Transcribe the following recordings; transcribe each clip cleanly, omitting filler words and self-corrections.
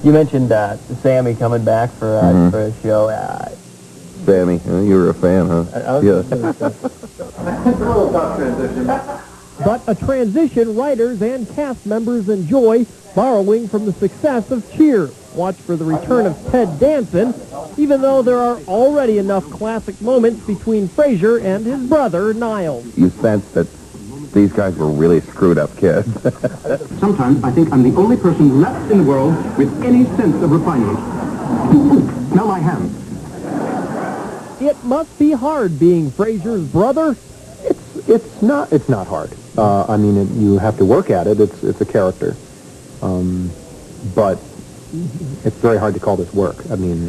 You mentioned Sammy coming back for a show. Sammy, you were a fan, huh? Yeah. But a transition writers and cast members enjoy, borrowing from the success of Cheers. Watch for the return of Ted Danson, even though there are already enough classic moments between Frasier and his brother, Niles. You sense that these guys were really screwed up kids. Sometimes I think I'm the only person left in the world with any sense of refinement. Smell my hands. It must be hard being Frasier's brother. It's not hard. I mean, you have to work at it. It's a character. But it's very hard to call this work. I mean,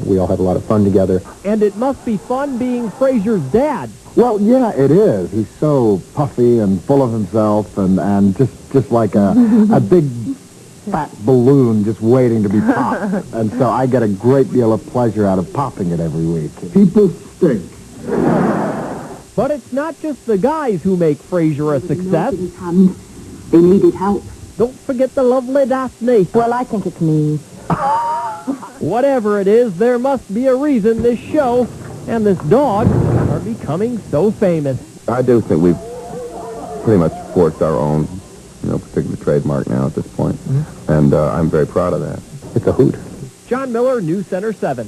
we all have a lot of fun together. And it must be fun being Frasier's dad. Well, yeah, it is. He's so puffy and full of himself and just like a big fat balloon just waiting to be popped. And so I get a great deal of pleasure out of popping it every week. People stink. But it's not just the guys who make Frasier a success. They needed help. Don't forget the lovely Daphne. Well, I think it's me. Whatever it is, there must be a reason this show and this dog are becoming so famous. I do think we've pretty much forged our own, particular trademark now at this point. And I'm very proud of that. It's a hoot. John Miller, News Center 7.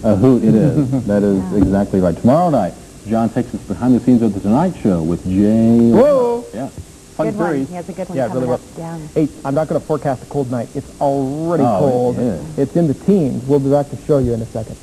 A hoot it is. That is exactly right. Tomorrow night, John takes us behind the scenes of The Tonight Show with Jay. Whoa! Yeah. Good one. He has a good one coming really up. well. Yeah. Hey, I'm not going to forecast a cold night. It's already cold. It is. It's in the teens. We'll be back to show you in a second.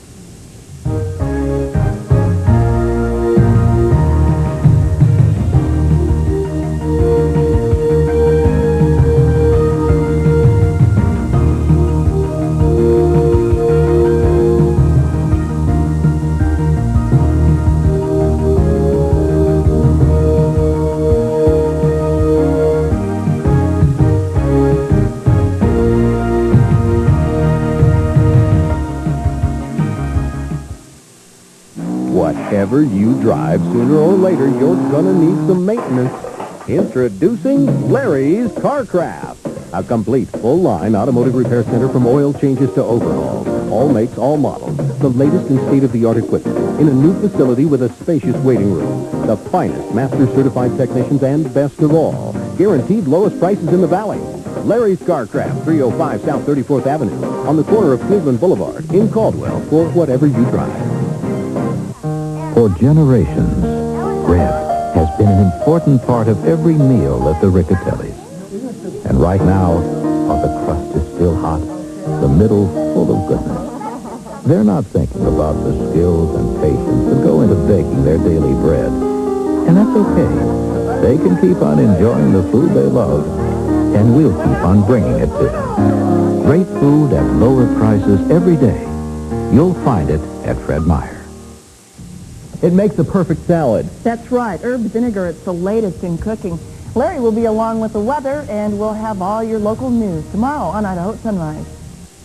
Whatever you drive, sooner or later, you're gonna need some maintenance. Introducing Larry's CarCraft, a complete, full-line automotive repair center from oil changes to overhauls. All makes, all models. The latest in state-of-the-art equipment in a new facility with a spacious waiting room. The finest master-certified technicians and, best of all, guaranteed lowest prices in the valley. Larry's CarCraft, 305 South 34th Avenue, on the corner of Cleveland Boulevard, in Caldwell, for whatever you drive. For generations, bread has been an important part of every meal at the Riccatellis. And right now, while the crust is still hot, the middle full of goodness, they're not thinking about the skills and patience that go into baking their daily bread. And that's okay. They can keep on enjoying the food they love, and we'll keep on bringing it to them. Great food at lower prices every day. You'll find it at Fred Meyer. It makes a perfect salad. That's right. Herb vinegar, it's the latest in cooking. Larry will be along with the weather, and we'll have all your local news tomorrow on Idaho Sunrise.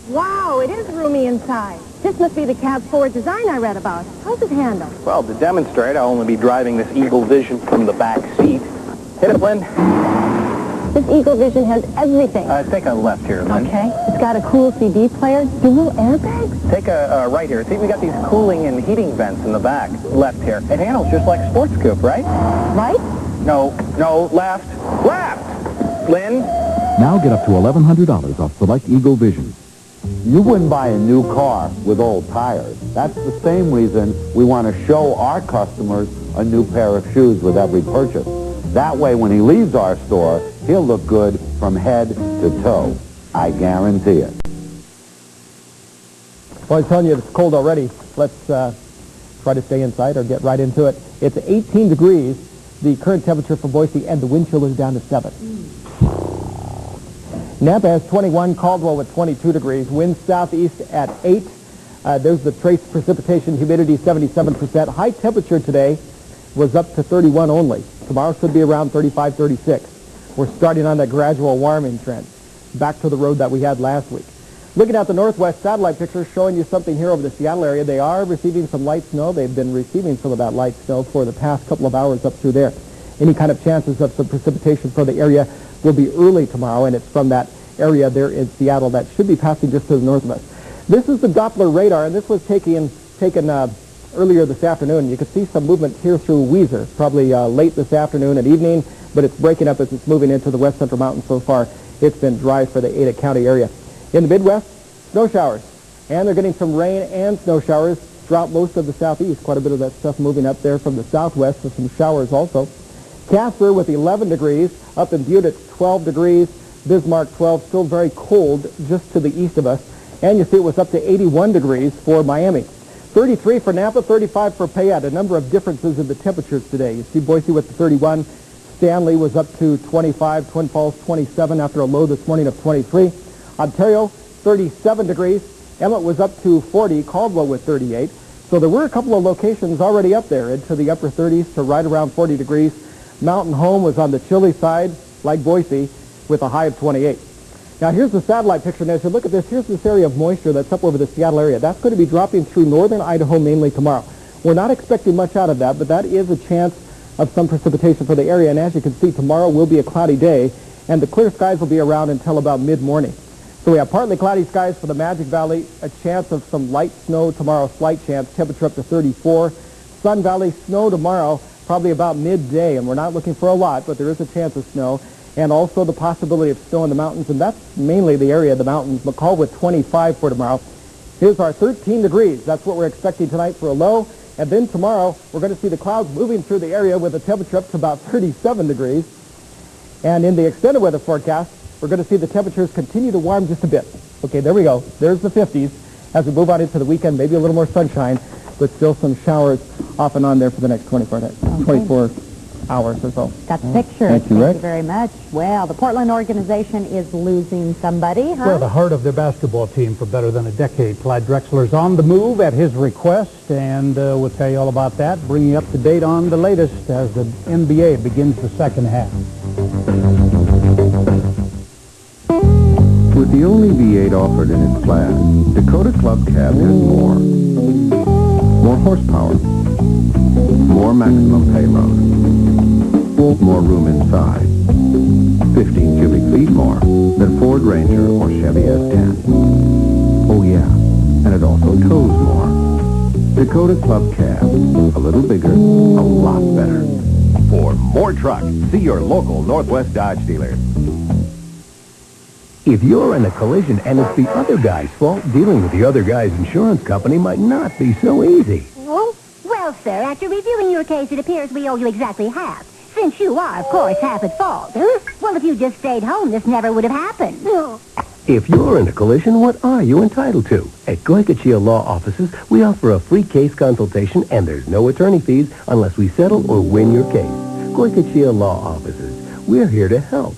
Wow, it is roomy inside. This must be the cab's forward design I read about. How's it handled? Well, to demonstrate, I'll only be driving this Eagle Vision from the back seat. Hit it, Lynn. This Eagle Vision has everything. Take a left here, Lynn. Okay. It's got a cool CD player, dual airbags. Take a right here. See, we got these cooling and heating vents in the back. Left here. It handles just like a sports coupe, right? Right? No, left. Left! Lynn? Now get up to $1,100 off select Eagle Vision. You wouldn't buy a new car with old tires. That's the same reason we want to show our customers a new pair of shoes with every purchase. That way, when he leaves our store, he'll look good from head to toe. I guarantee it. Well, I was telling you it's cold already. Let's try to stay inside or get right into it. It's 18 degrees, the current temperature for Boise, and the wind chill is down to 7. Napa has 21, Caldwell with 22 degrees, wind southeast at 8. There's the trace precipitation, humidity 77%. High temperature today was up to 31 only. Tomorrow should be around 35, 36. We're starting on that gradual warming trend, back to the road that we had last week. Looking at the northwest satellite picture, showing you something here over the Seattle area. They are receiving some light snow. They've been receiving some of that light snow for the past couple of hours up through there. Any kind of chances of some precipitation for the area will be early tomorrow, and it's from that area there in Seattle that should be passing just to the north of us. This is the Doppler radar, and this was taken earlier this afternoon. You can see some movement here through Weiser, probably late this afternoon and evening, but it's breaking up as it's moving into the west central mountains so far. It's been dry for the Ada County area. In the Midwest, snow showers, and they're getting some rain and snow showers throughout most of the southeast. Quite a bit of that stuff moving up there from the southwest with some showers also. Casper with 11 degrees, up in Butte at 12 degrees, Bismarck 12, still very cold just to the east of us. And you see it was up to 81 degrees for Miami. 33 for Napa, 35 for Payette. A number of differences in the temperatures today. You see Boise with the 31. Stanley was up to 25. Twin Falls 27 after a low this morning of 23. Ontario 37 degrees. Emmett was up to 40. Caldwell with 38. So there were a couple of locations already up there into the upper 30s to right around 40 degrees. Mountain Home was on the chilly side, like Boise, with a high of 28. Now here's the satellite picture. Now as you look at this, here's this area of moisture that's up over the Seattle area. That's going to be dropping through northern Idaho mainly tomorrow. We're not expecting much out of that, but that is a chance of some precipitation for the area. And as you can see, tomorrow will be a cloudy day, and the clear skies will be around until about mid-morning. So we have partly cloudy skies for the Magic Valley, a chance of some light snow tomorrow, slight chance, temperature up to 34. Sun Valley, snow tomorrow, probably about midday, and we're not looking for a lot, but there is a chance of snow. And also the possibility of snow in the mountains, and that's mainly the area of the mountains. McCall with 25 for tomorrow. Here's our 13 degrees. That's what we're expecting tonight for a low. And then tomorrow, we're going to see the clouds moving through the area with a temperature up to about 37 degrees. And in the extended weather forecast, we're going to see the temperatures continue to warm just a bit. Okay, there we go. There's the 50s. As we move on into the weekend, maybe a little more sunshine, but still some showers off and on there for the next 24 hours or so. Got the picture. Thank you, Rick. Thank you very much. Well, the Portland organization is losing somebody, huh? Well, the heart of their basketball team for better than a decade. Clyde Drexler's on the move at his request, and we'll tell you all about that, bringing you up to date on the latest as the NBA begins the second half. With the only V8 offered in its class, Dakota Club Cab has more. More horsepower. More maximum payload. More room inside. 15 cubic feet more than Ford Ranger or Chevy S10. Oh yeah, and it also tows more. Dakota Club Cab. A little bigger, a lot better. For more trucks, see your local Northwest Dodge dealer. If you're in a collision and it's the other guy's fault, dealing with the other guy's insurance company might not be so easy. Well, sir, after reviewing your case, it appears we owe you exactly half. Since you are, of course, half at fault. Well, if you just stayed home, this never would have happened. If you're in a collision, what are you entitled to? At Goycochea Law Offices, we offer a free case consultation, and there's no attorney fees unless we settle or win your case. Goycochea Law Offices. We're here to help.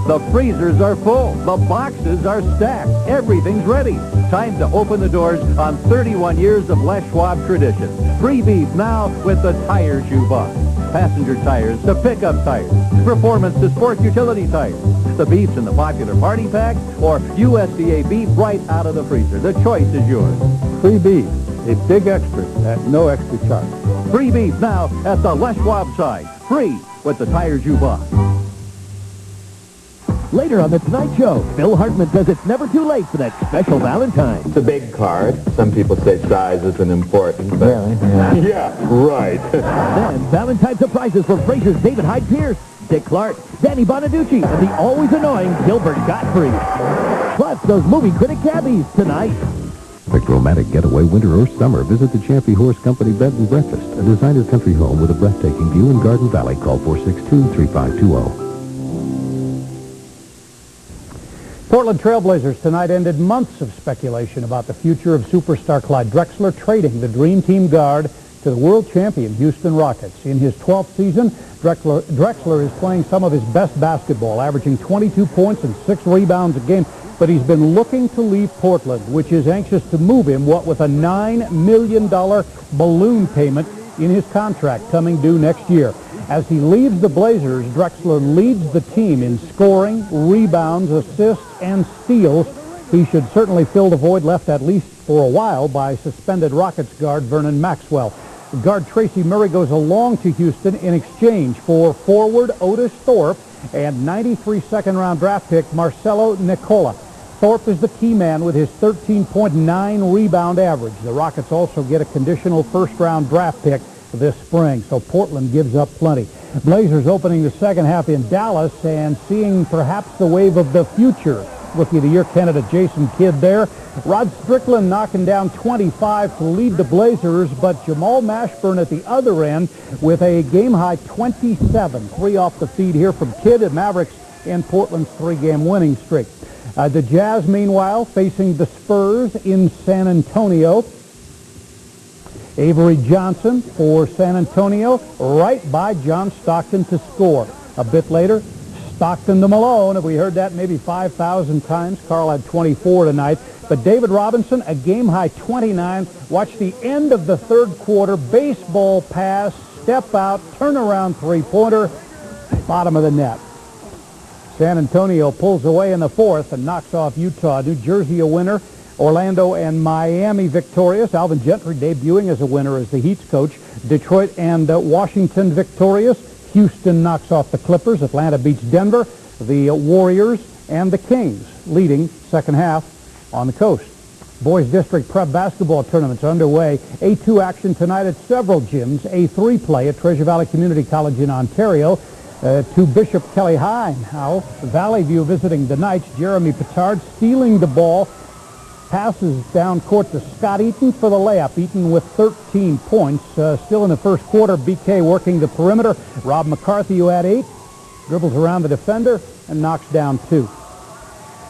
The freezers are full. The boxes are stacked. Everything's ready. Time to open the doors on 31 years of Les Schwab tradition. Free beef now with the Tire Shoebox. Passenger tires to pickup tires. Performance to sport utility tires. The beef's in the popular party pack or USDA beef right out of the freezer. The choice is yours. Free beef, a big extra at no extra charge. Free beef now at the Les Schwab side. Free with the Tire Shoebox. Later on The Tonight Show, Phil Hartman says it's never too late for that special Valentine. It's a big card. Some people say size isn't important, but... Really? Yeah, right. Then Valentine surprises from Fraser's David Hyde Pierce, Dick Clark, Danny Bonaducci, and the always annoying Gilbert Gottfried. Plus, those movie critic cabbies tonight. Quick romantic getaway, winter or summer, visit the Champy Horse Company Bed and Breakfast, a designer country home with a breathtaking view in Garden Valley. Call 462-3520. Portland Trailblazers tonight ended months of speculation about the future of superstar Clyde Drexler trading the Dream Team guard to the world champion Houston Rockets. In his 12th season, Drexler is playing some of his best basketball, averaging 22 points and 6 rebounds a game. But he's been looking to leave Portland, which is anxious to move him, what with a $9 million balloon payment in his contract coming due next year. As he leaves the Blazers, Drexler leads the team in scoring, rebounds, assists, and steals. He should certainly fill the void left at least for a while by suspended Rockets guard Vernon Maxwell. Guard Tracy Murray goes along to Houston in exchange for forward Otis Thorpe and 93 second-round draft pick Marcelo Nicola. Thorpe is the key man with his 13.9 rebound average. The Rockets also get a conditional first-round draft pick this spring, so Portland gives up plenty. Blazers opening the second half in Dallas and seeing perhaps the wave of the future. Rookie of the Year candidate Jason Kidd there. Rod Strickland knocking down 25 to lead the Blazers, but Jamal Mashburn at the other end with a game-high 27. 3 off the feed here from Kidd and Mavericks in Portland's 3-game winning streak. The Jazz, meanwhile, facing the Spurs in San Antonio. Avery Johnson for San Antonio, right by John Stockton to score. A bit later, Stockton to Malone. We heard that maybe 5,000 times. Carl had 24 tonight. But David Robinson, a game-high 29. Watch the end of the third quarter. Baseball pass, step out, turnaround three-pointer, bottom of the net. San Antonio pulls away in the fourth and knocks off Utah. New Jersey a winner. Orlando and Miami victorious. Alvin Gentry debuting as a winner as the Heat's coach. Detroit and Washington victorious. Houston knocks off the Clippers. Atlanta beats Denver. The Warriors and the Kings leading second half on the coast. Boys District Prep basketball tournaments underway. A2 action tonight at several gyms. A3 play at Treasure Valley Community College in Ontario. To Bishop Kelly High now. Valley View visiting the Knights. Jeremy Petard stealing the ball. Passes down court to Scott Eaton for the layup. Eaton with 13 points. Still in the first quarter, BK working the perimeter. Rob McCarthy, who had 8, dribbles around the defender and knocks down 2.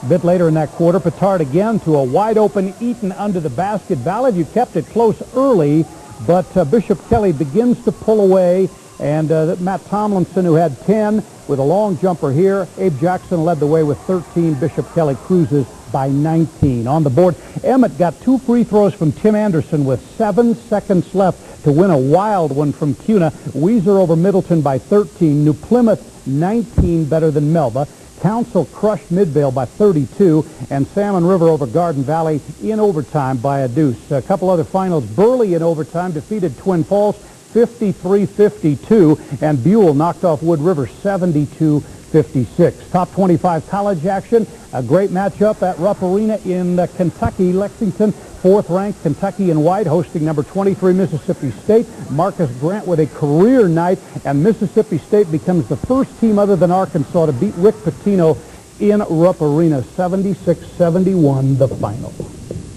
A bit later in that quarter, Petard again to a wide-open Eaton under the basket. Valley View kept it close early, but Bishop Kelly begins to pull away. And Matt Tomlinson, who had 10, with a long jumper here. Abe Jackson led the way with 13. Bishop Kelly cruises by 19. On the board, Emmett got 2 free throws from Tim Anderson with 7 seconds left to win a wild one from Cuna. Weiser over Middleton by 13. New Plymouth 19 better than Melba. Council crushed Midvale by 32. And Salmon River over Garden Valley in overtime by a deuce. A couple other finals. Burley in overtime defeated Twin Falls 53-52, and Buell knocked off Wood River 72-56. Top 25 college action, a great matchup at Rupp Arena in Kentucky. Lexington, 4th-ranked Kentucky in white, hosting number 23 Mississippi State. Marcus Grant with a career night, and Mississippi State becomes the first team other than Arkansas to beat Rick Pitino in Rupp Arena. 76-71, the final.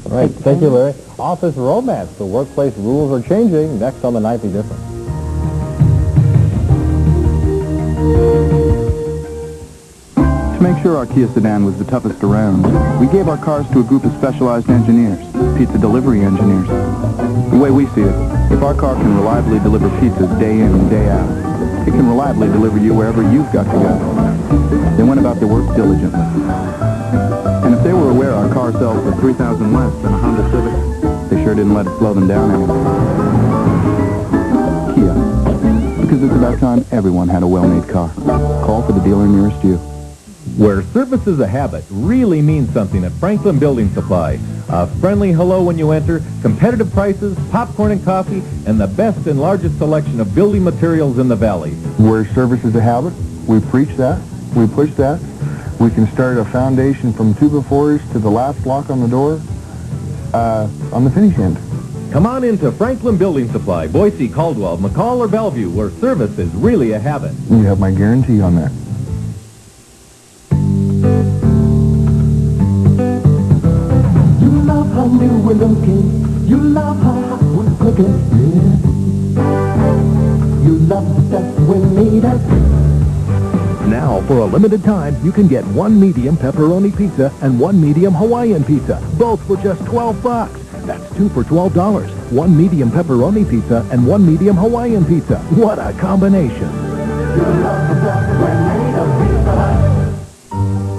All right, thank you, Larry. Office romance. The workplace rules are changing. Next on the Nightly Difference. To make sure our Kia sedan was the toughest around, we gave our cars to a group of specialized engineers, pizza delivery engineers. The way we see it, if our car can reliably deliver pizzas day in and day out, it can reliably deliver you wherever you've got to go. They went about their work diligently. And if they were aware our car sells for $3,000 less than a Honda Civic, they sure didn't let it slow them down any. Kia, because it's about time everyone had a well-made car. Call for the dealer nearest you. Where service is a habit really means something at Franklin Building Supply. A friendly hello when you enter, competitive prices, popcorn and coffee, and the best and largest selection of building materials in the valley. Where service is a habit, we preach that, we push that. We can start a foundation from 2x4s to the last lock on the door on the finish end. Come on into Franklin Building Supply, Boise, Caldwell, McCall, or Bellevue, where service is really a habit. You have my guarantee on that. You love how new we're looking. You love how hot we're cooking. Yeah. You love the stuff we made us. Now, for a limited time, you can get 1 medium pepperoni pizza and 1 medium Hawaiian pizza, both for just $12. That's 2 for $12. 1 medium pepperoni pizza and 1 medium Hawaiian pizza. What a combination.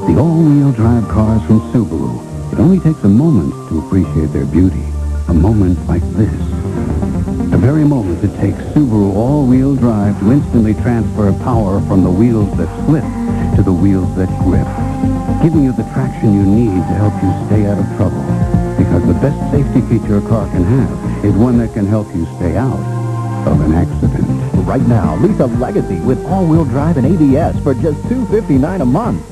The all-wheel drive cars from Subaru. It only takes a moment to appreciate their beauty. A moment like this. The very moment it takes Subaru all-wheel drive to instantly transfer power from the wheels that slip to the wheels that grip, giving you the traction you need to help you stay out of trouble. Because the best safety feature a car can have is one that can help you stay out of an accident. Right now, lease a Legacy with all-wheel drive and ABS for just $259 a month.